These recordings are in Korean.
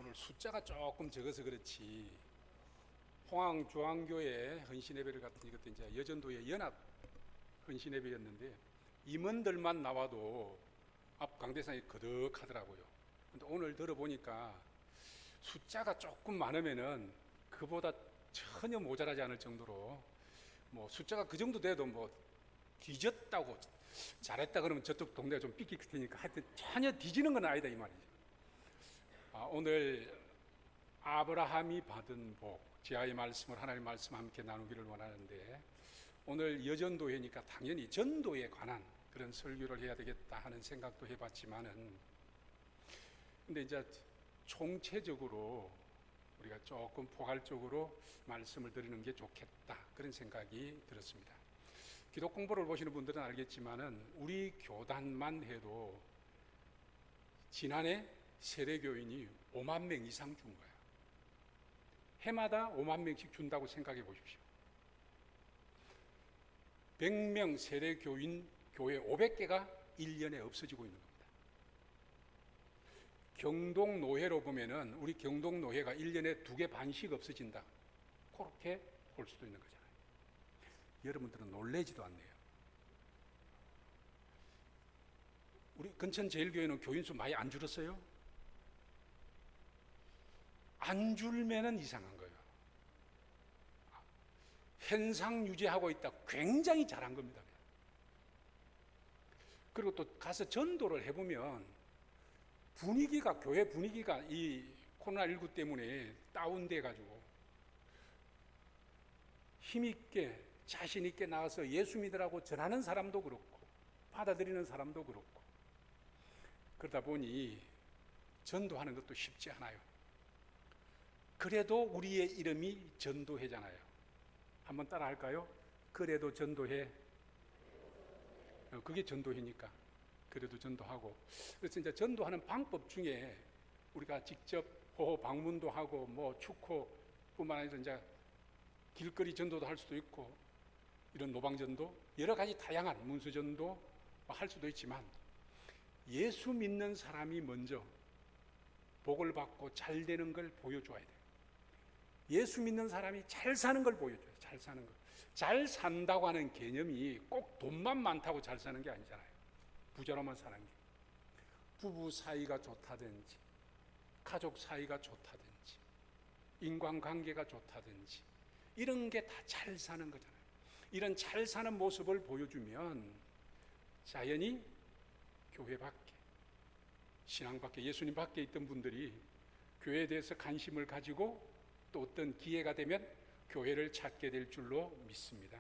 오늘 숫자가 조금 적어서 그렇지 포항 중앙교회 헌신예배를 갔더니 그때 이제 여전도의 연합 헌신예배였는데 임원들만 나와도 앞 강대상이 거득하더라고요. 근데 오늘 들어보니까 숫자가 조금 많으면은 그보다 전혀 모자라지 않을 정도로 뭐 숫자가 그 정도 돼도 뭐 뒤졌다고 잘했다 그러면 저쪽 동네가 좀 삐낄 테니까 하여튼 전혀 뒤지는 건 아니다 이 말이죠. 오늘 아브라함이 받은 복, 지하의 말씀을 하나님의 말씀 함께 나누기를 원하는데 오늘 여전도회니까 당연히 전도에 관한 그런 설교를 해야 되겠다 하는 생각도 해봤지만은 근데 이제 총체적으로 우리가 조금 포괄적으로 말씀을 드리는 게 좋겠다 그런 생각이 들었습니다. 기독 공부를 보시는 분들은 알겠지만은 우리 교단만 해도 지난해 세례교인이 5만 명 이상 준 거예요. 해마다 5만 명씩 준다고 생각해 보십시오. 100명 세례교인 교회 500개가 1년에 없어지고 있는 겁니다. 경동노회로 보면은 우리 경동노회가 1년에 2개 반씩 없어진다. 그렇게 볼 수도 있는 거잖아요. 여러분들은 놀라지도 않네요. 우리 근천제일교회는 교인수 많이 안 줄었어요? 안 줄면은 이상한 거예요. 현상 유지하고 있다. 굉장히 잘한 겁니다. 그리고 또 가서 전도를 해보면 분위기가, 교회 분위기가 이 코로나19 때문에 다운돼 가지고 힘있게 자신있게 나가서 예수 믿으라고 전하는 사람도 그렇고 받아들이는 사람도 그렇고 그러다 보니 전도하는 것도 쉽지 않아요. 그래도 우리의 이름이 전도회잖아요. 한번 따라 할까요? 그래도 전도회. 그게 전도회니까. 그래도 전도하고. 그래서 이제 전도하는 방법 중에 우리가 직접 호호 방문도 하고 뭐 축호뿐만 아니라 이제 길거리 전도도 할 수도 있고 이런 노방전도 여러 가지 다양한 문수전도 할 수도 있지만 예수 믿는 사람이 먼저 복을 받고 잘 되는 걸 보여줘야 돼요. 예수 믿는 사람이 잘 사는 걸 보여줘요. 잘 사는 걸. 잘 산다고 하는 개념이 꼭 돈만 많다고 잘 사는 게 아니잖아요. 부자로만 사는 게. 부부 사이가 좋다든지 가족 사이가 좋다든지 인간관계가 좋다든지 이런 게 다 잘 사는 거잖아요. 이런 잘 사는 모습을 보여주면 자연히 교회 밖에 신앙 밖에 예수님 밖에 있던 분들이 교회에 대해서 관심을 가지고 또 어떤 기회가 되면 교회를 찾게 될 줄로 믿습니다.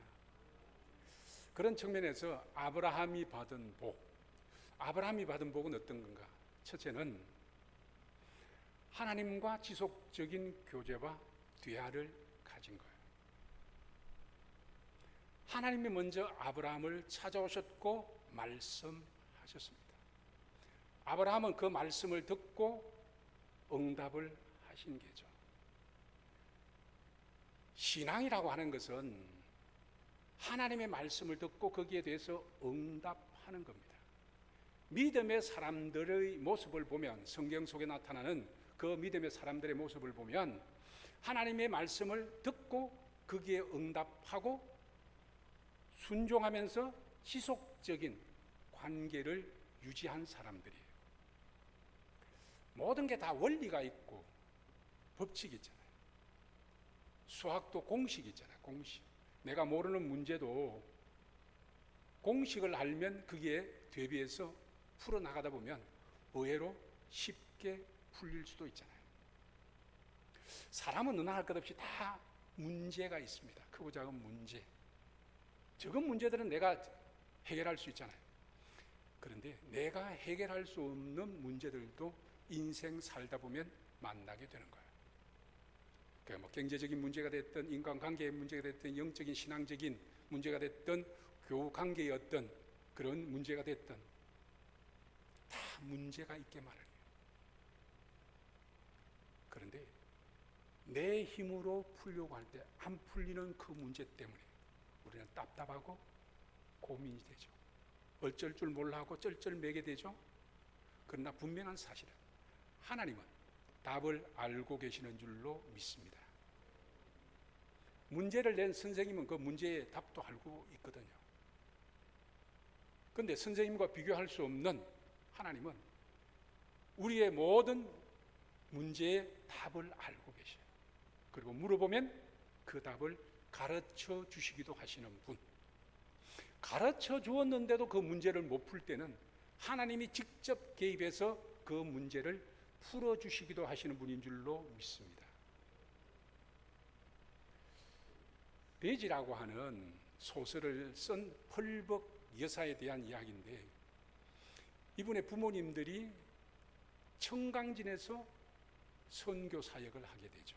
그런 측면에서 아브라함이 받은 복, 아브라함이 받은 복은 어떤 건가? 첫째는 하나님과 지속적인 교제와 대화를 가진 거예요. 하나님이 먼저 아브라함을 찾아오셨고 말씀하셨습니다. 아브라함은 그 말씀을 듣고 응답을 하신 게죠. 신앙이라고 하는 것은 하나님의 말씀을 듣고 거기에 대해서 응답하는 겁니다. 믿음의 사람들의 모습을 보면 성경 속에 나타나는 그 믿음의 사람들의 모습을 보면 하나님의 말씀을 듣고 거기에 응답하고 순종하면서 지속적인 관계를 유지한 사람들이에요. 모든 게 다 원리가 있고 법칙이 있잖아요. 수학도 공식이 있잖아요. 공식. 내가 모르는 문제도 공식을 알면 거기에 대비해서 풀어나가다 보면 의외로 쉽게 풀릴 수도 있잖아요. 사람은 어느 할 것 없이 다 문제가 있습니다. 크고 작은 문제. 적은 문제들은 내가 해결할 수 있잖아요. 그런데 내가 해결할 수 없는 문제들도 인생 살다 보면 만나게 되는 거예요. 그러니까 뭐 경제적인 문제가 됐든 인간관계의 문제가 됐든 영적인 신앙적인 문제가 됐든 교우 관계의 어떤 그런 문제가 됐든 다 문제가 있게 마련이에요. 그런데 내 힘으로 풀려고 할 때 안 풀리는 그 문제 때문에 우리는 답답하고 고민이 되죠. 어쩔 줄 몰라 하고 쩔쩔매게 되죠. 그러나 분명한 사실은 하나님은 답을 알고 계시는 줄로 믿습니다. 문제를 낸 선생님은 그 문제의 답도 알고 있거든요. 그런데 선생님과 비교할 수 없는 하나님은 우리의 모든 문제의 답을 알고 계셔요. 그리고 물어보면 그 답을 가르쳐 주시기도 하시는 분. 가르쳐 주었는데도 그 문제를 못 풀 때는 하나님이 직접 개입해서 그 문제를 풀어주시기도 하시는 분인 줄로 믿습니다. 베지라고 하는 소설을 쓴 펄벅 여사에 대한 이야기인데, 이분의 부모님들이 청강진에서 선교 사역을 하게 되죠.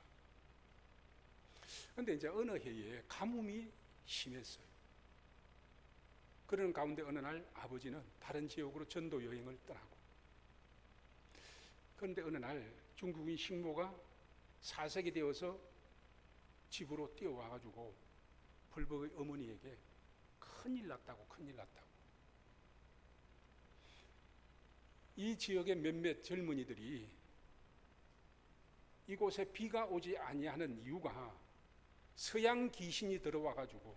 그런데 이제 어느 해에 가뭄이 심했어요. 그런 가운데 어느 날 아버지는 다른 지역으로 전도 여행을 떠나고, 그런데 어느 날 중국인 식모가 사색이 되어서 집으로 뛰어와가지고 펄벅의 어머니에게 큰일 났다고. 이 지역의 몇몇 젊은이들이 이곳에 비가 오지 아니하는 이유가 서양 귀신이 들어와가지고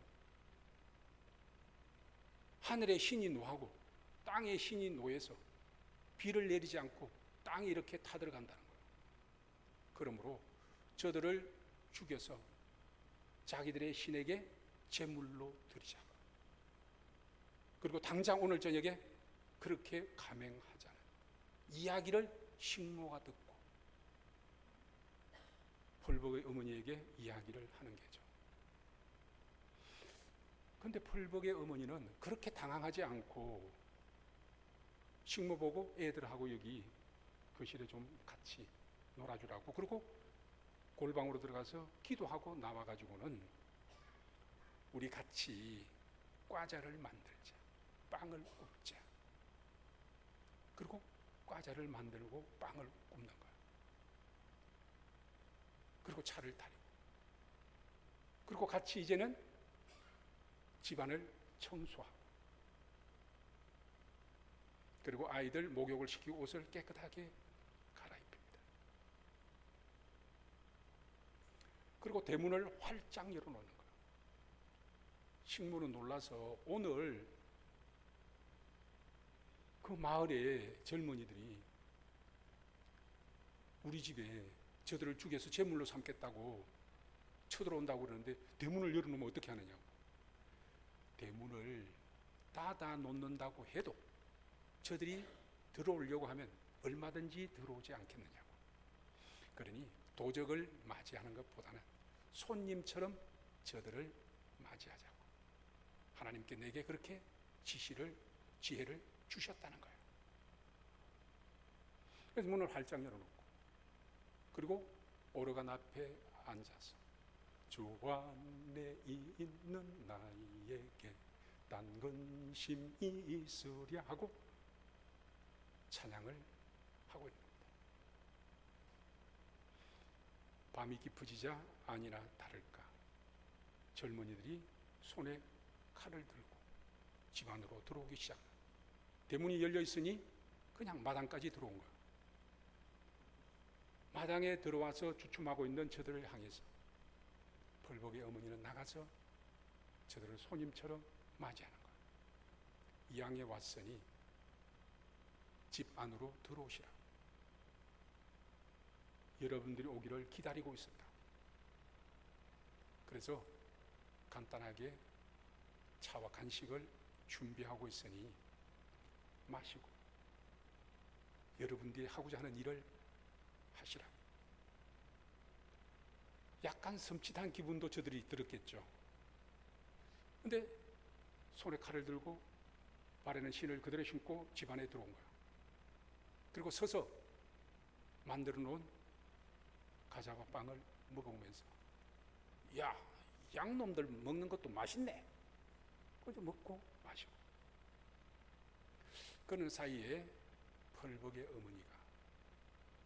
하늘의 신이 노하고 땅의 신이 노해서 비를 내리지 않고 땅이 이렇게 타들어간다는 거예요. 그러므로 저들을 죽여서 자기들의 신에게 제물로 드리자고. 그리고 당장 오늘 저녁에 그렇게 감행하자는 이야기를 식모가 듣고 펄벅의 어머니에게 이야기를 하는 게죠. 그런데 펄벅의 어머니는 그렇게 당황하지 않고 식모 보고 애들하고 여기 거실에 좀 같이 놀아주라고, 그리고 골방으로 들어가서 기도하고 나와가지고는 우리 같이 과자를 만들자, 빵을 굽자. 그리고 과자를 만들고 빵을 굽는 거예요. 그리고 차를 타리고, 그리고 같이 이제는 집안을 청소하고, 그리고 아이들 목욕을 시키고 옷을 깨끗하게 갈아입힙니다. 그리고 대문을 활짝 열어놓는 거예요. 식모는 놀라서 오늘 그 마을의 젊은이들이 우리 집에 저들을 죽여서 제물로 삼겠다고 쳐들어온다고 그러는데 대문을 열어놓으면 어떻게 하느냐고. 대문을 닫아 놓는다고 해도 저들이 들어오려고 하면 얼마든지 들어오지 않겠느냐고. 그러니 도적을 맞이하는 것보다는 손님처럼 저들을 맞이하자고. 하나님께 내게 그렇게 지혜를 주셨다는 거예요. 그래서 문을 활짝 열어놓고, 그리고 오르간 앞에 앉아서 주 안에 있는 나에게 딴 근심이 있으랴 하고 찬양을 하고 있는 겁니다. 밤이 깊어지자 아니나 다를까 젊은이들이 손에 칼을 들고 집 안으로 들어오기 시작합니다. 대문이 열려 있으니 그냥 마당까지 들어온 거예요. 마당에 들어와서 주춤하고 있는 저들을 향해서 펄벅의 어머니는 나가서 저들을 손님처럼 맞이하는 거예요. 이왕에 왔으니 집 안으로 들어오시라. 여러분들이 오기를 기다리고 있었다. 그래서 간단하게 차와 간식을 준비하고 있으니 마시고 여러분들이 하고자 하는 일을 하시라. 약간 섬찟한 기분도 저들이 들었겠죠. 근데 손에 칼을 들고 발에는 신을 그대로 신고 집 안에 들어온 거야. 그리고 서서 만들어 놓은 과자와 빵을 먹으면서, 야, 양놈들 먹는 것도 맛있네. 그래서 먹고 마시고. 그런 사이에 펄벅의 어머니가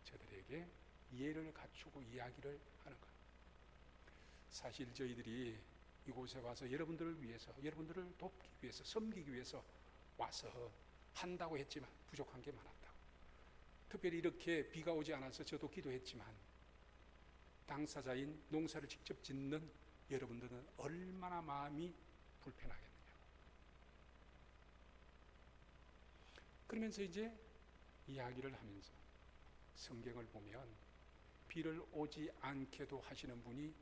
저들에게 이해를 갖추고 이야기를 하는 거예요. 사실 저희들이 이곳에 와서 여러분들을 위해서, 여러분들을 돕기 위해서, 섬기기 위해서 와서 한다고 했지만 부족한 게 많았다고. 특별히 이렇게 비가 오지 않아서 저도 기도했지만 당사자인 농사를 직접 짓는 여러분들은 얼마나 마음이 불편하겠느냐. 그러면서 이제 이야기를 하면서 성경을 보면 비를 오지 않게도 하시는 분이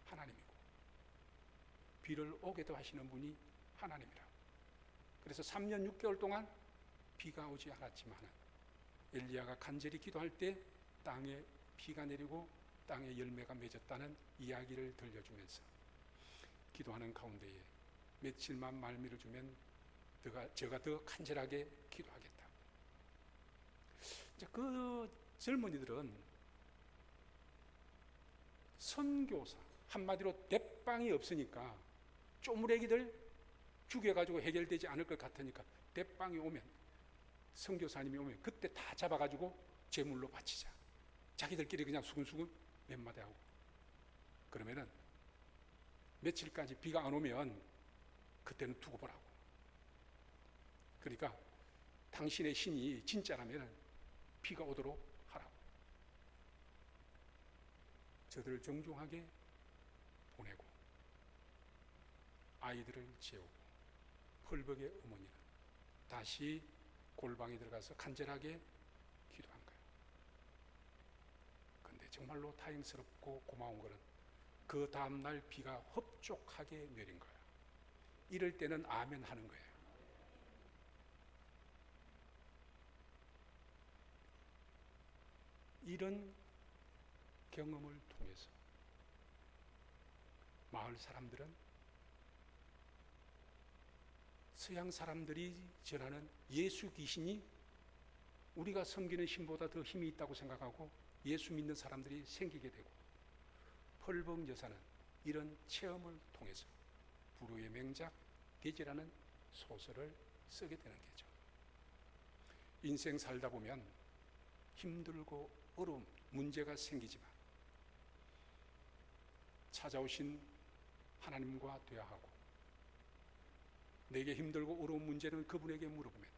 하나님이고 비를 오게도 하시는 분이 하나님이라. 그래서 3년 6개월 동안 비가 오지 않았지만 엘리야가 간절히 기도할 때 땅에 비가 내리고 땅에 열매가 맺었다는 이야기를 들려주면서 기도하는 가운데에 며칠만 말미를 주면 제가 더 간절하게 기도하겠다. 이제 그 젊은이들은 선교사, 한마디로 대빵이 없으니까 쪼무레기들 죽여가지고 해결되지 않을 것 같으니까 대빵이 오면, 선교사님이 오면 그때 다 잡아가지고 제물로 바치자. 자기들끼리 그냥 수근수근 몇 마디 하고, 그러면은 며칠까지 비가 안 오면 그때는 두고 보라고. 그러니까 당신의 신이 진짜라면 비가 오도록 하라고. 저들을 정중하게 보내고 아이들을 재우고 펄벅의 어머니는 다시 골방에 들어가서 간절하게 기도한 거예요. 그런데 정말로 다행스럽고 고마운 것은 그 다음날 비가 흡족하게 내린 거예요. 이럴 때는 아멘 하는 거예요. 이런 경험을 통해서 마을 사람들은 서양 사람들이 전하는 예수 귀신이 우리가 섬기는 신보다 더 힘이 있다고 생각하고 예수 믿는 사람들이 생기게 되고, 펄벅 여사는 이런 체험을 통해서 불후의 명작 돼지라는 소설을 쓰게 되는 거죠. 인생 살다 보면 힘들고 어려움, 문제가 생기지만 찾아오신 하나님과 대화하고 내게 힘들고 어려운 문제는 그분에게 물어보면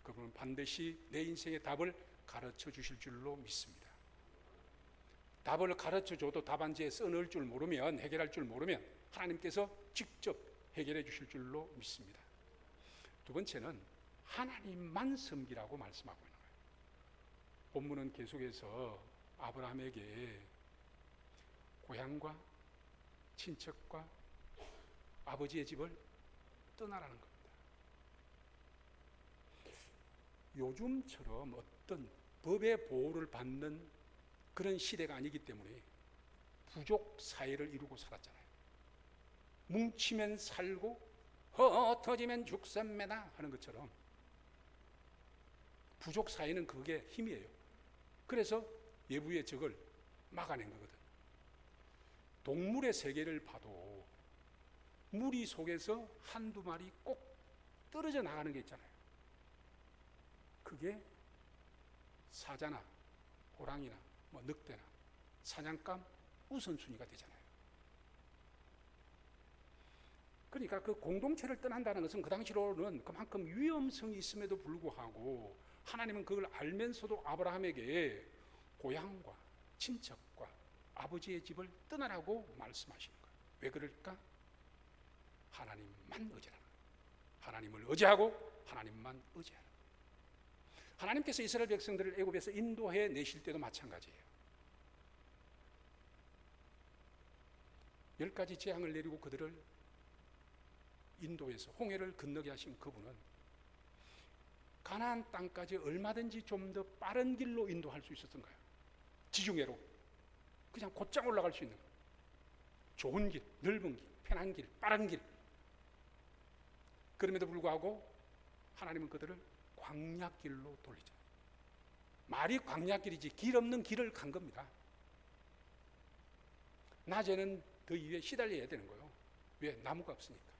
그분은 반드시 내 인생의 답을 가르쳐 주실 줄로 믿습니다. 답을 가르쳐 줘도 답안지에 써넣을 줄 모르면, 해결할 줄 모르면 하나님께서 직접 해결해 주실 줄로 믿습니다. 두 번째는 하나님만 섬기라고 말씀하고 있는 거예요. 본문은 계속해서 아브라함에게 고향과 친척과 아버지의 집을 떠나라는 겁니다. 요즘처럼 어떤 법의 보호를 받는 그런 시대가 아니기 때문에 부족 사회를 이루고 살았잖아요. 뭉치면 살고 흩어지면 죽습니다 하는 것처럼 부족 사회는 그게 힘이에요. 그래서 외부의 적을 막아낸 거거든. 동물의 세계를 봐도 무리 속에서 한두 마리 꼭 떨어져 나가는 게 있잖아요. 그게 사자나 호랑이나 늑대나 사냥감 우선순위가 되잖아요. 그러니까 그 공동체를 떠난다는 것은 그 당시로는 그만큼 위험성이 있음에도 불구하고 하나님은 그걸 알면서도 아브라함에게 고향과 친척과 아버지의 집을 떠나라고 말씀하시는 거예요. 왜 그럴까? 하나님만 의지하라. 하나님을 의지하고 하나님만 의지하라. 하나님께서 이스라엘 백성들을 애굽에서 인도해 내실 때도 마찬가지예요. 10가지 재앙을 내리고 그들을 인도해서 홍해를 건너게 하신 그분은 가나안 땅까지 얼마든지 좀 더 빠른 길로 인도할 수 있었던 거예요. 지중해로 그냥 곧장 올라갈 수 있는 거예요. 좋은 길, 넓은 길, 편한 길, 빠른 길. 그럼에도 불구하고 하나님은 그들을 광야길로 돌리죠. 말이 광야길이지 길 없는 길을 간 겁니다. 낮에는 더위 위에 시달려야 되는 거예요. 왜? 나무가 없으니까.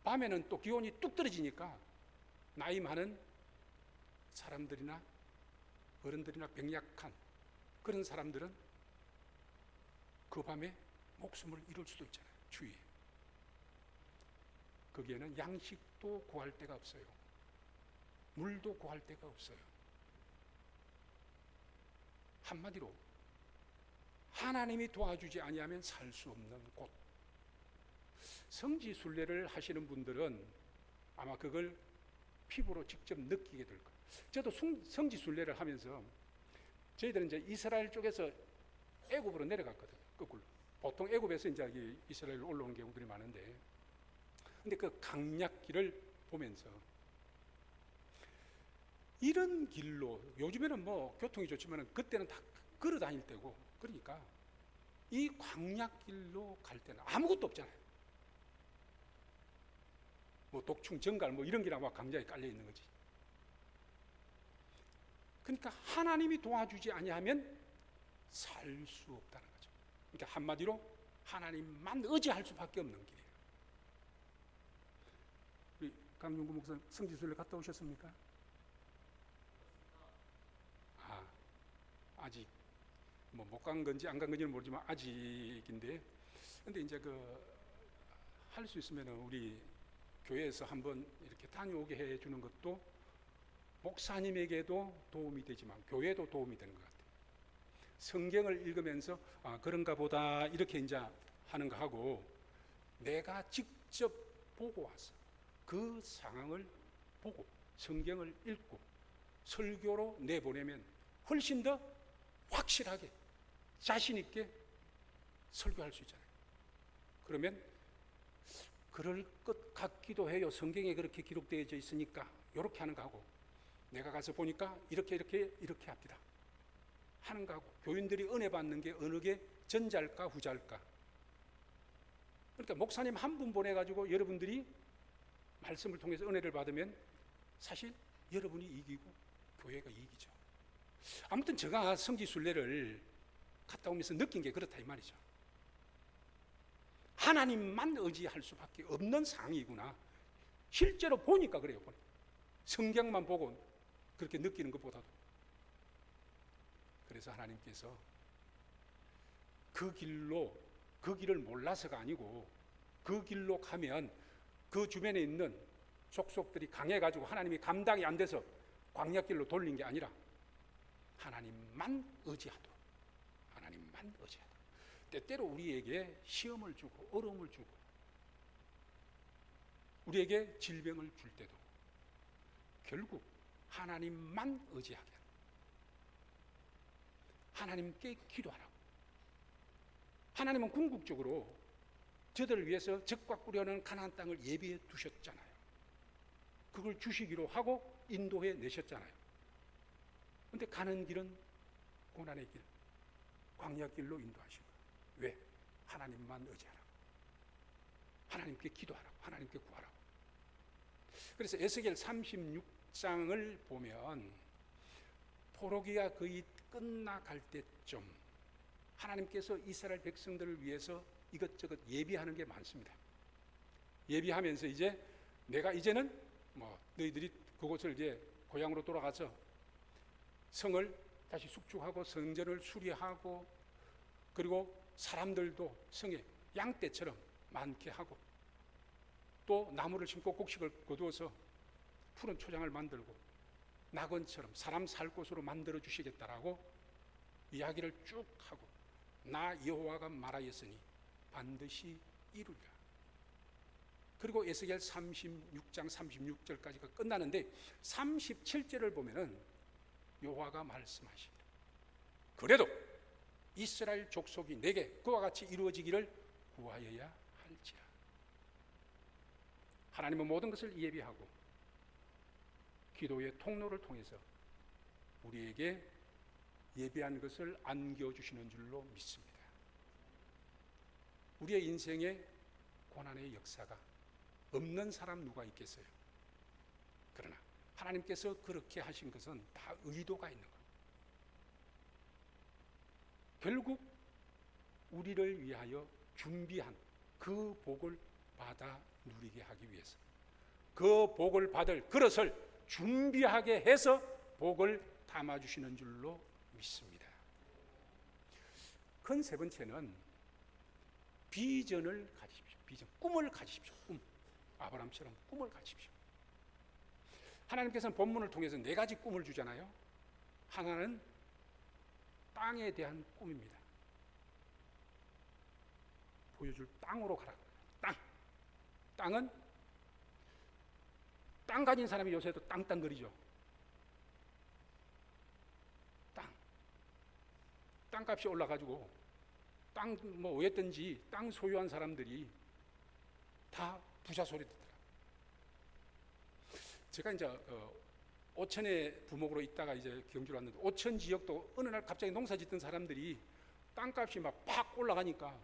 밤에는 또 기온이 뚝 떨어지니까 나이 많은 사람들이나 어른들이나 병약한 그런 사람들은 그 밤에 목숨을 잃을 수도 있잖아요. 주위에. 거기에는 양식도 구할 데가 없어요. 물도 구할 데가 없어요. 한마디로 하나님이 도와주지 아니하면 살 수 없는 곳. 성지순례를 하시는 분들은 아마 그걸 피부로 직접 느끼게 될 거예요. 저도 성지순례를 하면서 저희들은 이제 이스라엘 쪽에서 애굽으로 내려갔거든요. 거꾸로. 보통 애굽에서 이제 이스라엘로 올라오는 경우들이 많은데, 근데 그 강약길을 보면서 이런 길로, 요즘에는 뭐 교통이 좋지만 그때는 다 걸어 다닐 때고, 그러니까 이 광약길로 갈 때는 아무것도 없잖아요. 뭐 독충, 정갈 뭐 이런 게나 막 강자에 깔려 있는 거지. 그러니까 하나님이 도와주지 아니하면 살 수 없다는 거죠. 그러니까 한마디로 하나님만 의지할 수밖에 없는 길이에요. 우리 강용구 목사 성지순례 갔다 오셨습니까? 아직 뭐 못 간 건지 안 간 건지는 모르지만 아직인데, 근데 이제 할 수 있으면 우리 교회에서 한번 이렇게 다녀오게 해주는 것도 목사님에게도 도움이 되지만 교회도 도움이 되는 것 같아요. 성경을 읽으면서 그런가 보다 이렇게 이제 하는 거 하고, 내가 직접 보고 와서 그 상황을 보고 성경을 읽고 설교로 내보내면 훨씬 더 확실하게 자신 있게 설교할 수 있잖아요. 그러면 그럴 것 같기도 해요. 성경에 그렇게 기록되어 있으니까 이렇게 하는 거 하고, 내가 가서 보니까 이렇게 합니다 하는 거 하고, 교인들이 은혜 받는 게 어느 게 전자일까 후자일까. 그러니까 목사님 한 분 보내가지고 여러분들이 말씀을 통해서 은혜를 받으면 사실 여러분이 이기고 교회가 이기죠. 아무튼 제가 성지순례를 갔다 오면서 느낀 게 그렇다 이 말이죠. 하나님만 의지할 수밖에 없는 상황이구나. 실제로 보니까 그래요. 성경만 보고 그렇게 느끼는 것보다도. 그래서 하나님께서 그 길을 몰라서가 아니고, 그 길로 가면 그 주변에 있는 족속들이 강해가지고 하나님이 감당이 안 돼서 광야길로 돌린 게 아니라 하나님만 의지하도록, 하나님만 의지하도록. 때때로 우리에게 시험을 주고 어려움을 주고 우리에게 질병을 줄 때도 결국 하나님만 의지하게 하는, 하나님께 기도하라고. 하나님은 궁극적으로 저들을 위해서 적과 꿀려는 가나안 땅을 예비해 두셨잖아요. 그걸 주시기로 하고 인도해 내셨잖아요. 그런데 가는 길은 고난의 길, 광야길로 인도하신 거예요. 왜? 하나님만 의지하라고, 하나님께 기도하라고, 하나님께 구하라고. 그래서 에스겔 36장을 보면 포로기가 거의 끝나갈 때쯤 하나님께서 이스라엘 백성들을 위해서 이것저것 예비하는 게 많습니다. 예비하면서 이제 내가 이제는 너희들이 그곳을 이제 고향으로 돌아가서 성을 다시 숙축하고 성전을 수리하고, 그리고 사람들도 성에 양떼처럼 많게 하고, 또 나무를 심고 곡식을 거두어서 푸른 초장을 만들고 낙원처럼 사람 살 곳으로 만들어 주시겠다라고 이야기를 쭉 하고, 나 여호와가 말하였으니 반드시 이루리라. 그리고 에스겔 36장 36절까지가 끝나는데 37절을 보면은 여호와가 말씀하시기를, 그래도 이스라엘 족속이 내게 그와 같이 이루어지기를 구하여야 할지라. 하나님은 모든 것을 예비하고 기도의 통로를 통해서 우리에게 예비한 것을 안겨주시는 줄로 믿습니다. 우리의 인생에 고난의 역사가 없는 사람 누가 있겠어요? 그러나 하나님께서 그렇게 하신 것은 다 의도가 있는 거예요. 결국 우리를 위하여 준비한 그 복을 받아 누리게 하기 위해서, 그 복을 받을 그릇을 준비하게 해서 복을 담아주시는 줄로 믿습니다. 큰 세 번째는 비전을 가지십시오. 비전, 꿈을 가지십시오. 꿈. 아브라함처럼 꿈을 가지십시오. 하나님께서는 본문을 통해서 네 가지 꿈을 주잖아요. 하나는 땅에 대한 꿈입니다. 보여줄 땅으로 가라. 땅은 땅 가진 사람이 요새도 땅땅거리죠. 땅값이 올라가지고 땅 뭐 왜든지 땅 소유한 사람들이 다 부자 소리 듣더라. 제가 이제 오천에 부목으로 있다가 이제 경주로 왔는데 오천 지역도 어느 날 갑자기 농사 짓던 사람들이 땅값이 막 팍 올라가니까,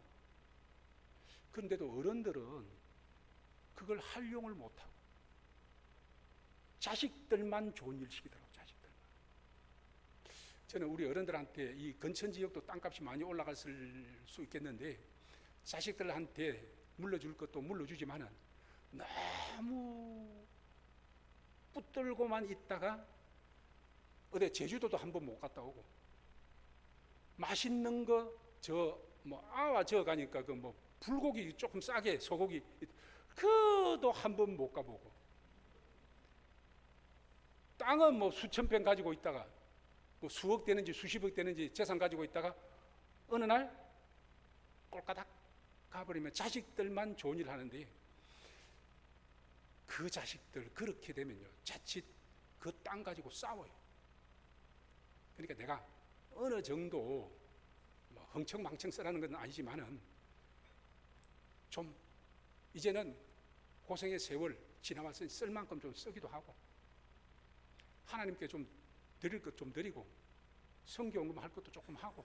그런데도 어른들은 그걸 활용을 못하고 자식들만 좋은 일 시키더라고. 자식들만. 저는 우리 어른들한테 이 근천 지역도 땅값이 많이 올라갔을 수 있겠는데 자식들한테 물려줄 것도 물려주지만은 너무 붙들고만 있다가 어디 제주도도 한 번 못 갔다 오고, 맛있는 거 저 뭐 아와 저 가니까 그 뭐 불고기 조금 싸게 소고기 그도 한 번 못 가보고, 땅은 뭐 수천 평 가지고 있다가 뭐 수억 되는지 수십억 되는지 재산 가지고 있다가 어느 날 꼴까닥 가버리면 자식들만 좋은 일 하는데, 그 자식들 그렇게 되면요 자칫 그 땅 가지고 싸워요. 그러니까 내가 어느 정도 뭐 흥청망청 쓰라는 건 아니지만은 좀 이제는 고생의 세월 지나와서 쓸 만큼 좀 쓰기도 하고, 하나님께 좀 드릴 것 좀 드리고, 성경금 할 것도 조금 하고,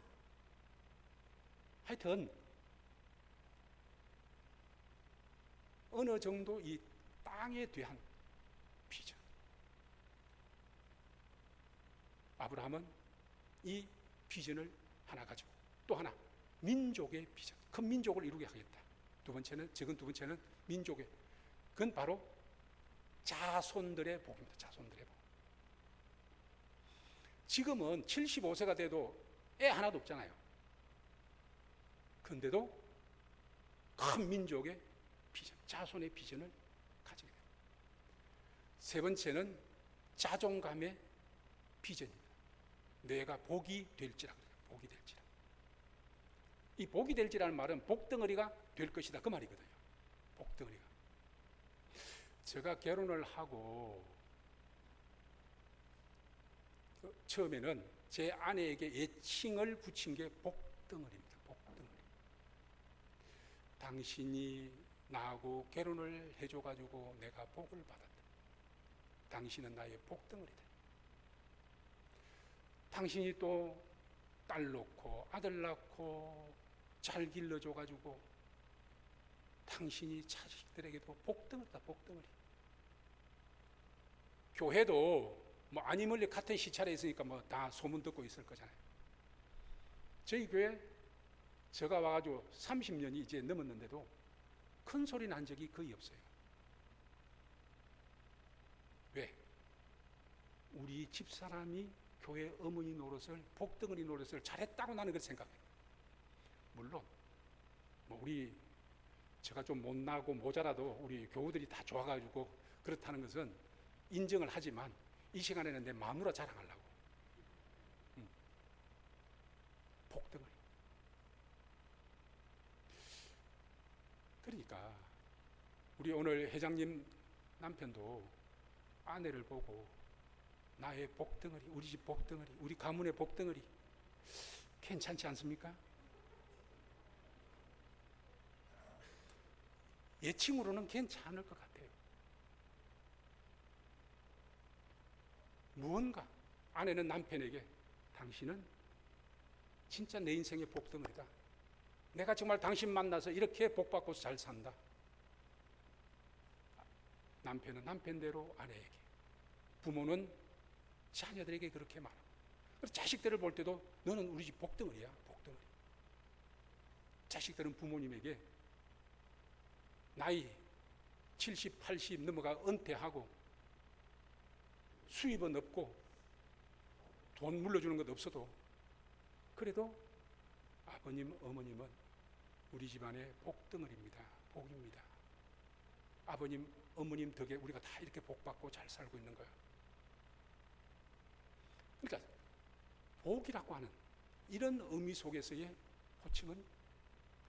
하여튼 어느 정도 이 땅에 대한 비전. 아브라함은 이 비전을 하나 가지고 또 하나 민족의 비전, 큰 민족을 이루게 하겠다. 두 번째는, 적은 두 번째는 민족의, 그건 바로 자손들의 복입니다. 자손들의 복. 지금은 75세가 돼도 애 하나도 없잖아요. 그런데도 큰 민족의 비전, 자손의 비전을 가지게 됩니다. 세 번째는 자존감의 비전입니다. 내가 복이 될지라 그래요. 복이 될지라. 이 복이 될지라는 말은 복덩어리가 될 것이다 그 말이거든요. 복덩어리가. 제가 결혼을 하고 처음에는 제 아내에게 애칭을 붙인 게 복덩어리입니다. 복덩어리. 당신이 나하고 결혼을 해줘가지고 내가 복을 받았다. 당신은 나의 복덩어리다. 당신이 또 딸 놓고 아들 낳고 잘 길러줘가지고 당신이 자식들에게도 복덩어리다. 복덩어리. 교회도 뭐 아니 멀리 같은 시찰에 있으니까 뭐 다 소문 듣고 있을 거잖아요. 저희 교회 제가 와가지고 30년이 이제 넘었는데도 큰 소리 난 적이 거의 없어요. 왜? 우리 집사람이 교회 어머니 노릇을, 복덩어리 노릇을 잘했다고 나는 그렇게 생각해요. 물론 뭐 우리 제가 좀 못나고 모자라도 우리 교우들이 다 좋아가지고 그렇다는 것은 인정을 하지만 이 시간에는 내 마누라 자랑하려고. 복덩어리. 그러니까 우리 오늘 회장님 남편도 아내를 보고 나의 복덩어리, 우리 집 복덩어리, 우리 가문의 복덩어리 괜찮지 않습니까? 예칭으로는 괜찮을 것 같아요. 무언가 아내는 남편에게 당신은 진짜 내 인생의 복덩어리다. 내가 정말 당신 만나서 이렇게 복받고 잘 산다. 남편은 남편대로 아내에게, 부모는 자녀들에게 그렇게 말하고, 자식들을 볼 때도 너는 우리 집 복덩어리야. 복덩어리. 자식들은 부모님에게 나이 70, 80 넘어가 은퇴하고 수입은 없고 돈 물려주는 것 없어도 그래도 아버님, 어머님은 우리 집안의 복덩어리입니다. 복입니다. 아버님, 어머님 덕에 우리가 다 이렇게 복받고 잘 살고 있는 거예요. 그러니까 복이라고 하는 이런 의미 속에서의 호칭은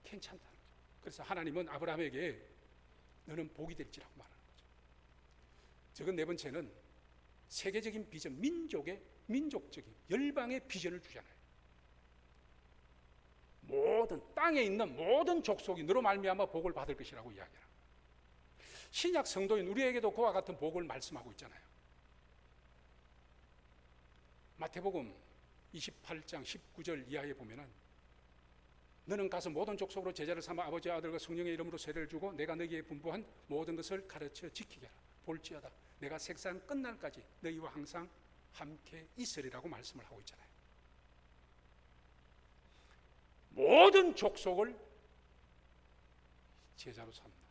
괜찮다는 거죠. 그래서 하나님은 아브라함에게 너는 복이 될지라고 말하는 거죠. 적은 네 번째는 세계적인 비전, 민족적인 열방의 비전을 주잖아요. 모든 땅에 있는 모든 족속이 너로 말미암아 복을 받을 것이라고 이야기합니다. 신약 성도인 우리에게도 그와 같은 복을 말씀하고 있잖아요. 마태복음 28장 19절 이하에 보면은 너는 가서 모든 족속으로 제자를 삼아 아버지와 아들과 성령의 이름으로 세례를 주고 내가 너희에게 분부한 모든 것을 가르쳐 지키게 하라. 볼지어다 내가 세상 끝날까지 너희와 항상 함께 있으리라고 말씀을 하고 있잖아요. 모든 족속을 제자로 삼는다.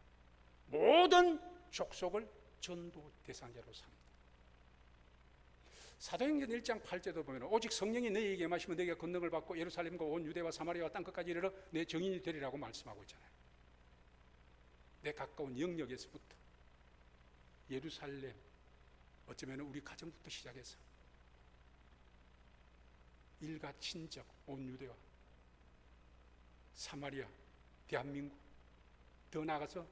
모든 족속을 전도 대상자로 삼는다. 사도행전 1장 8절도 보면 오직 성령이 너희에게 임하시면 너희가 권능을 받고 예루살렘과 온 유대와 사마리아와 땅끝까지 이르러 내 증인이 되리라고 말씀하고 있잖아요. 내 가까운 영역에서부터 예루살렘, 어쩌면 우리 가정부터 시작해서 일가 친척, 온 유대와 사마리아, 대한민국, 더 나아가서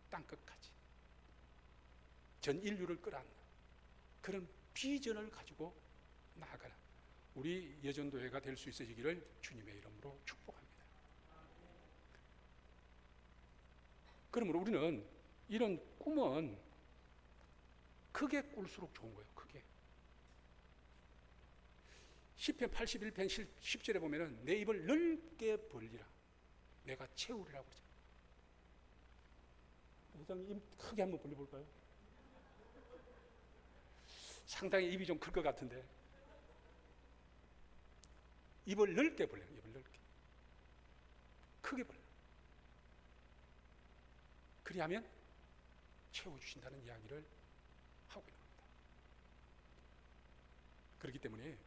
땅끝까지 전 인류를 끌어안는 그런 비전을 가지고 나아가는 우리 여전도회가 될 수 있어지기를 주님의 이름으로 축복합니다. 그러므로 우리는 이런 꿈은 크게 꿀수록 좋은 거예요. 크게. 시편 81편 10절에 보면은 내 입을 넓게 벌리라 내가 채우리라고 그러죠. 회장님 입 크게 한번 벌려볼까요? 상당히 입이 좀 클 것 같은데 입을 넓게 벌려요. 입을 넓게 크게 벌려. 그리하면 채워주신다는 이야기를 하고 있는 겁니다. 그렇기 때문에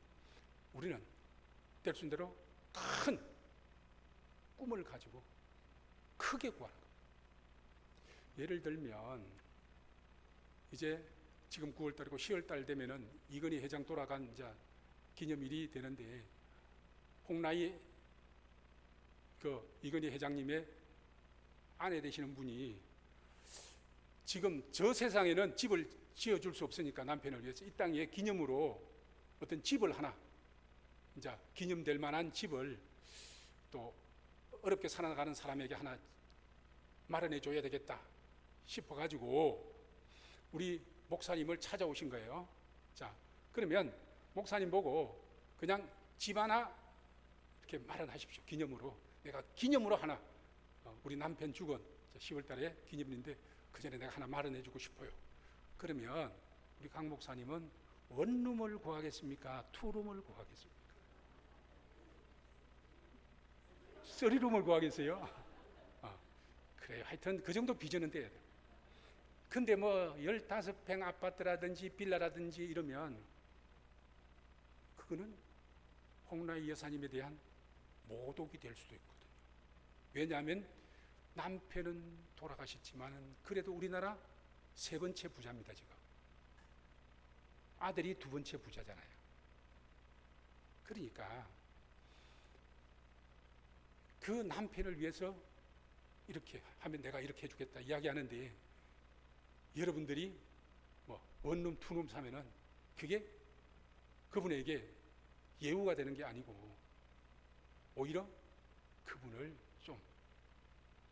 우리는 될 수 있는 대로 큰 꿈을 가지고 크게 구하는 겁니다. 예를 들면 이제 지금 9월달이고 10월달 되면은 이건희 회장 돌아간 이제 기념일이 되는데 홍라희 그 이건희 회장님의 아내 되시는 분이 지금 저 세상에는 집을 지어줄 수 없으니까 남편을 위해서 이 땅에 기념으로 어떤 집을 하나 이제 기념될 만한 집을 또 어렵게 살아가는 사람에게 하나 마련해 줘야 되겠다 싶어가지고 우리 목사님을 찾아오신 거예요. 자, 그러면 목사님 보고 그냥 집 하나 이렇게 마련하십시오. 기념으로. 내가 기념으로 하나 우리 남편 죽은 10월 달에 기념일인데 그 전에 내가 하나 마련해 주고 싶어요. 그러면 우리 강 목사님은 원룸을 구하겠습니까? 투룸을 구하겠습니까? 쓰리룸을 구하겠어요? 그래요. 하여튼 그 정도 비전은 돼야 돼요. 근데 뭐 15평 아파트라든지 빌라라든지 이러면 그거는 홍라희 여사님에 대한 모독이 될 수도 있거든요. 왜냐하면 남편은 돌아가셨지만 그래도 우리나라 세 번째 부자입니다. 지금 아들이 두 번째 부자잖아요. 그러니까 그 남편을 위해서 이렇게 하면 내가 이렇게 해주겠다 이야기하는데 여러분들이 뭐 원룸 투룸 사면은 그게 그분에게 예우가 되는 게 아니고 오히려 그분을 좀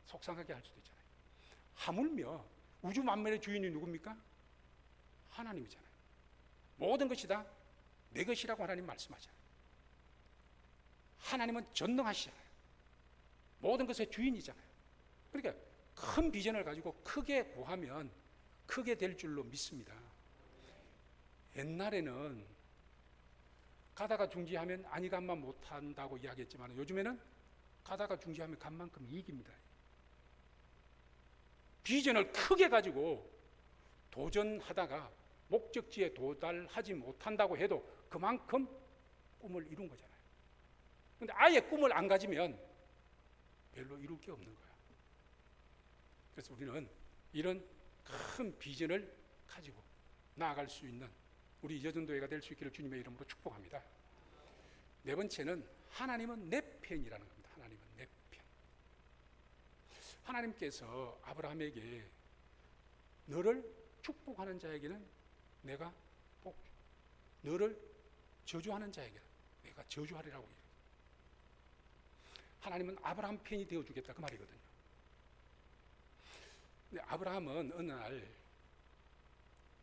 속상하게 할 수도 있잖아요. 하물며 우주 만물의 주인이 누굽니까? 하나님이잖아요. 모든 것이 다 내 것이라고 하나님 말씀하잖아요. 하나님은 전능하시잖아요. 모든 것의 주인이잖아요. 그러니까 큰 비전을 가지고 크게 구하면 크게 될 줄로 믿습니다. 옛날에는 가다가 중지하면 아니 간만 못한다고 이야기했지만 요즘에는 가다가 중지하면 간 만큼 이익입니다. 비전을 크게 가지고 도전하다가 목적지에 도달하지 못한다고 해도 그만큼 꿈을 이룬 거잖아요. 그런데 아예 꿈을 안 가지면 별로 이룰 게 없는 거야. 그래서 우리는 이런 큰 비전을 가지고 나아갈 수 있는 우리 여전도회가 될 수 있기를 주님의 이름으로 축복합니다. 네 번째는 하나님은 내 편이라는 겁니다. 하나님은 내 편. 하나님께서 아브라함에게 너를 축복하는 자에게는 내가 복, 너를 저주하는 자에게는 내가 저주하리라고 얘기해요. 하나님은 아브라함 편이 되어주겠다 그 말이거든요. 근데 아브라함은 어느 날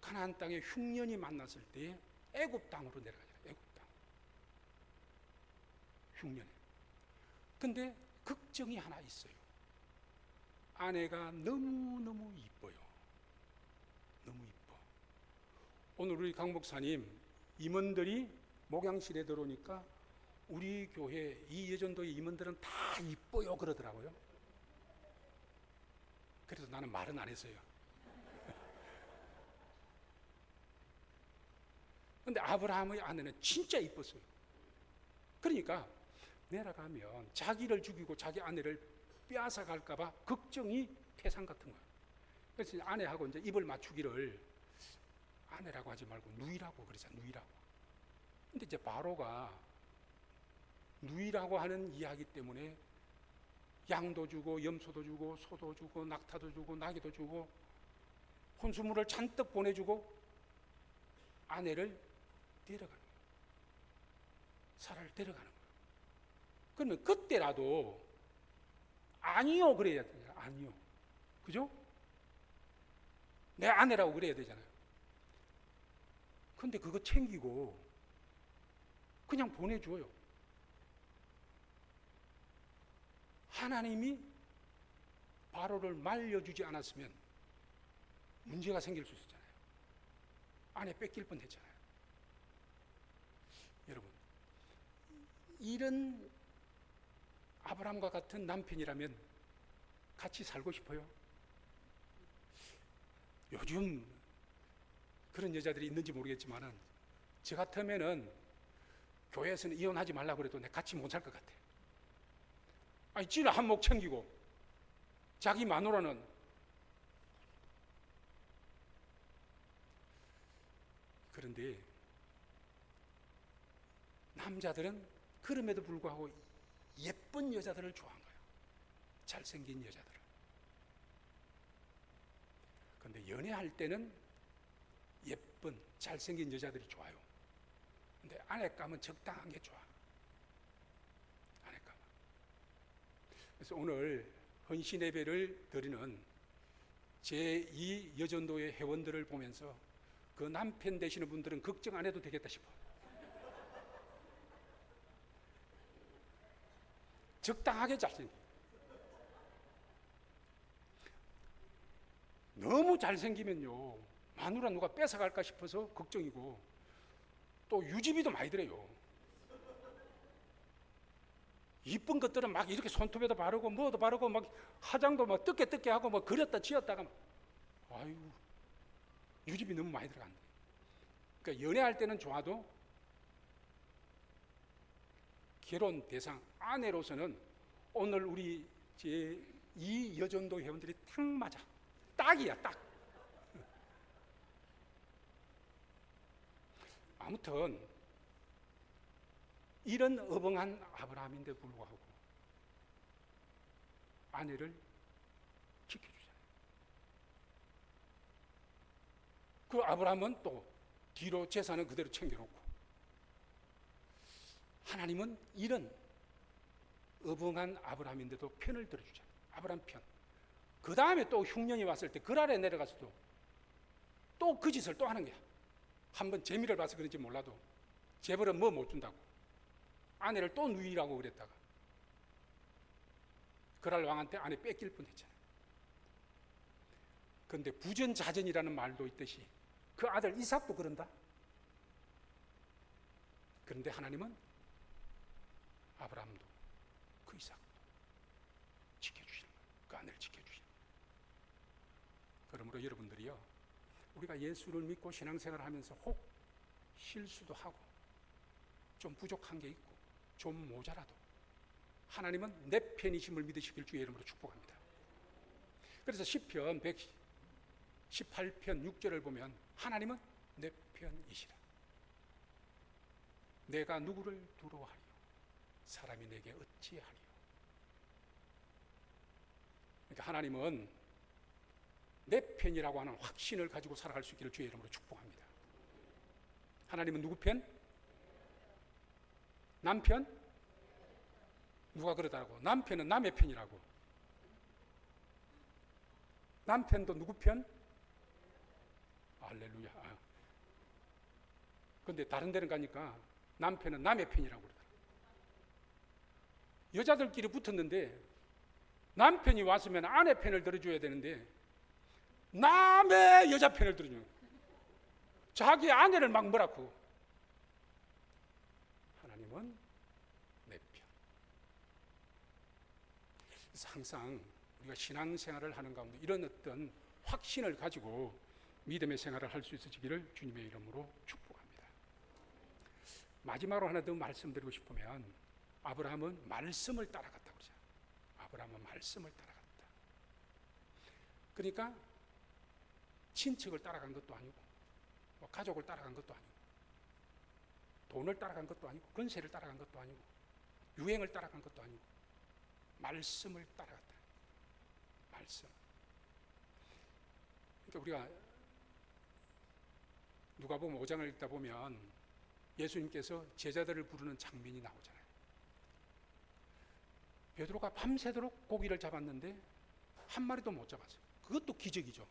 가나안 땅에 흉년이 만났을 때 애굽 땅으로 내려가잖아요. 애굽 땅. 흉년에. 근데 걱정이 하나 있어요. 아내가 너무너무 이뻐요. 너무 이뻐. 오늘 우리 강 목사님 임원들이 목양실에 들어오니까 우리 교회 이 여전도의 임원들은 다 이뻐요 그러더라고요. 그래서 나는 말은 안 했어요. 근데 아브라함의 아내는 진짜 이뻤어요. 그러니까 내려가면 자기를 죽이고 자기 아내를 빼앗아 갈까봐 걱정이 태산 같은 거예요. 그래서 아내하고 이제 입을 맞추기를 아내라고 하지 말고 누이라고 그러잖아요. 누이라고. 근데 이제 바로가 누이라고 하는 이야기 때문에 양도 주고 염소도 주고 소도 주고 낙타도 주고 나귀도 주고 혼수물을 잔뜩 보내주고 아내를 데려가는 거예요. 사라를 데려가는 거예요. 그러면 그때라도 아니요 그래야 돼요. 아니요. 그죠? 내 아내라고 그래야 되잖아요. 근데 그거 챙기고 그냥 보내줘요. 하나님이 바로를 말려주지 않았으면 문제가 생길 수 있었잖아요. 아내 뺏길 뻔했잖아요. 여러분, 이런 아브라함과 같은 남편이라면 같이 살고 싶어요? 요즘 그런 여자들이 있는지 모르겠지만은 저 같으면은 교회에서는 이혼하지 말라고 그래도 내가 같이 못 살 것 같아. 아니 지는 한몫 챙기고 자기 마누라는 그런데 남자들은 그럼에도 불구하고 예쁜 여자들을 좋아한 거예요. 잘생긴 여자들을. 그런데 연애할 때는 예쁜 잘생긴 여자들이 좋아요. 근데 아내감은 적당한 게 좋아. 아내감. 그래서 오늘 헌신 예배를 드리는 제2 여전도의 회원들을 보면서 그 남편 되시는 분들은 걱정 안 해도 되겠다 싶어. 적당하게 잘생겨. 너무 잘생기면요 마누라 누가 뺏어갈까 싶어서 걱정이고 또 유지비도 많이 들어요. 이쁜 것들은 막 이렇게 손톱에도 바르고 뭐도 바르고 막 화장도 막 뜯게 하고 뭐 그렸다 지었다가 아유 유지비 너무 많이 들어간다. 그러니까 연애할 때는 좋아도 결혼 대상 아내로서는 오늘 우리 이 여전도 회원들이 딱 맞아. 딱이야 딱. 아무튼 이런 어벙한 아브라함인데 불구하고 아내를 지켜주잖아요. 그 아브라함은 또 뒤로 재산은 그대로 챙겨놓고 하나님은 이런 어벙한 아브라함인데도 편을 들어주잖아요. 아브라함 편. 그 다음에 또 흉년이 왔을 때 그 아래 내려가서도 또 그 짓을 또 하는 거야. 한번 재미를 봐서 그런지 몰라도 재벌은 뭐 못 준다고 아내를 또 누이라고 그랬다가 그랄 왕한테 아내 뺏길 뻔했잖아요. 그런데 부전자전이라는 말도 있듯이 그 아들 이삭도 그런다. 그런데 하나님은 아브라함도 그 이삭도 지켜주시는 거예요. 그 아내를 지켜주시는 거예요. 그러므로 여러분들이요 우리가 예수를 믿고 신앙생활을 하면서 혹 실수도 하고 좀 부족한 게 있고 좀 모자라도 하나님은 내 편이심을 믿으시길 주의 이름으로 축복합니다. 그래서 시편 118편 6절을 보면 하나님은 내 편이시라. 내가 누구를 두려워하리요. 사람이 내게 어찌하리요. 그러니까 하나님은 내 편이라고 하는 확신을 가지고 살아갈 수 있기를 주의 이름으로 축복합니다. 하나님은 누구 편? 남편? 누가 그러더라고. 남편은 남의 편이라고. 남편도 누구 편? 할렐루야. 근데 다른 데는 가니까 남편은 남의 편이라고 그러더라고. 여자들끼리 붙었는데 남편이 왔으면 아내 편을 들어줘야 되는데 남의 여자 편을 들어주는 거예요. 자기 아내를 막 뭐라고. 하나님은 내 편. 그래서 항상 우리가 신앙생활을 하는 가운데 이런 어떤 확신을 가지고 믿음의 생활을 할 수 있어지기를 주님의 이름으로 축복합니다. 마지막으로 하나 더 말씀드리고 싶으면 아브라함은 말씀을 따라갔다고 그러죠. 아브라함은 말씀을 따라갔다. 그러니까 친척을 따라간 것도 아니고 가족을 따라간 것도 아니고 돈을 따라간 것도 아니고 권세를 따라간 것도 아니고 유행을 따라간 것도 아니고 말씀을 따라갔다. 말씀. 그러니까 우리가 누가복음 5장을 읽다 보면 예수님께서 제자들을 부르는 장면이 나오잖아요. 베드로가 밤새도록 고기를 잡았는데 한 마리도 못 잡았어요. 그것도 기적이죠.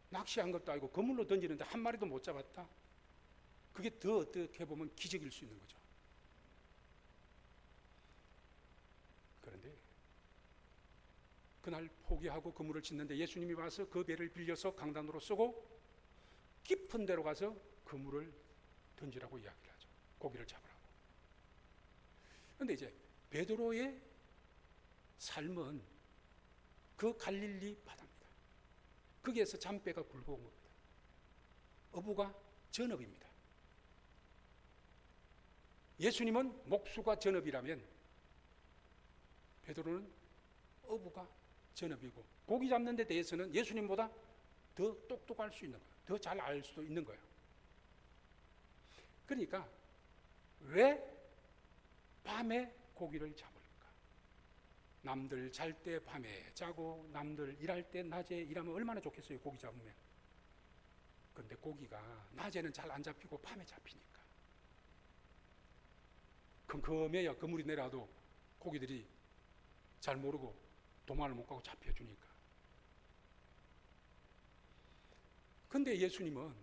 낚시한 것도 아니고 그물로 던지는데 한 마리도 못 잡았다. 그게 더 어떻게 보면 기적일 수 있는 거죠. 그런데 그날 포기하고 그물을 짓는데 예수님이 와서 그 배를 빌려서 강단으로 쏘고 깊은 데로 가서 그물을 던지라고 이야기를 하죠. 고기를 잡으라고. 그런데 이제 베드로의 삶은 그 갈릴리 바다입니다. 거기에서 잔배가 굴러온 겁니다. 어부가 전업입니다. 예수님은 목수가 전업이라면 베드로는 어부가 전업이고 고기 잡는 데 대해서는 예수님보다 더 똑똑할 수 있는 거예요. 더 잘 알 수도 있는 거예요. 그러니까 왜 밤에 고기를 잡을까? 남들 잘 때 밤에 자고 남들 일할 때 낮에 일하면 얼마나 좋겠어요, 고기 잡으면. 그런데 고기가 낮에는 잘 안 잡히고 밤에 잡히니까 컴컴해야 그물이 내려도 고기들이 잘 모르고 도망을 못 가고 잡혀주니까. 근데 예수님은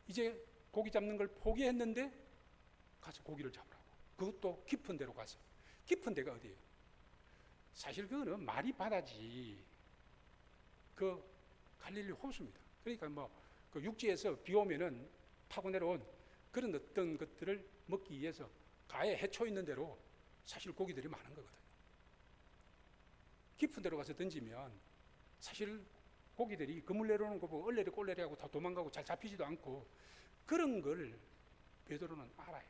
이제 고기 잡는 걸 포기했는데 가서 고기를 잡으라고. 그것도 깊은 데로 가서. 깊은 데가 어디예요? 사실 그거는 말이 바다지 그 갈릴리 호수입니다. 그러니까 그 육지에서 비 오면은 타고 내려온 그런 어떤 것들을 먹기 위해서 가에 해초 있는 대로 사실 고기들이 많은 거거든요. 깊은 데로 가서 던지면 사실 고기들이 그물 내려오는 거 보고 얼레리 꼴레리 하고 다 도망가고 잘 잡히지도 않고 그런 걸 베드로는 알아요.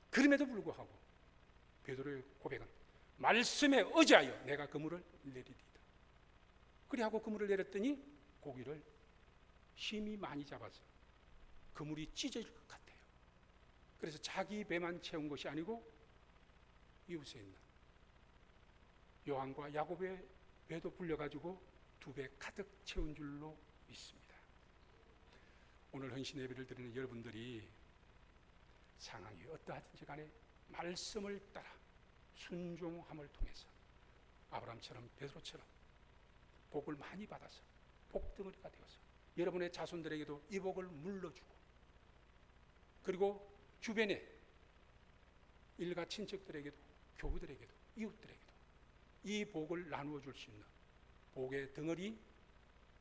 그럼에도 불구하고 베드로의 고백은 말씀에 의지하여 내가 그물을 내리리이다. 그리하고 그물을 내렸더니 고기를 힘이 많이 잡아서 그물이 찢어질 것 같아요. 그래서 자기 배만 채운 것이 아니고 이웃에 있는 요한과 야곱의 배도 불려가지고 2배 가득 채운 줄로 믿습니다. 오늘 헌신 예배를 드리는 여러분들이 상황이 어떠하든지 간에 말씀을 따라 순종함을 통해서 아브라함처럼 베드로처럼 복을 많이 받아서 복덩어리가 되어서 여러분의 자손들에게도 이 복을 물러주고 그리고 주변에 일가 친척들에게도 교우들에게도 이웃들에게도 이 복을 나누어 줄 수 있는 복의 덩어리,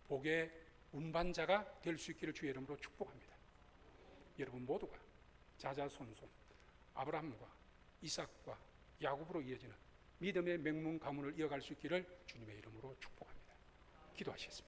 복의 운반자가 될 수 있기를 주의 이름으로 축복합니다. 여러분 모두가 자자손손 아브라함과 이삭과 야곱으로 이어지는 믿음의 맹문 가문을 이어갈 수 있기를 주님의 이름으로 축복합니다. 기도하시겠습니다.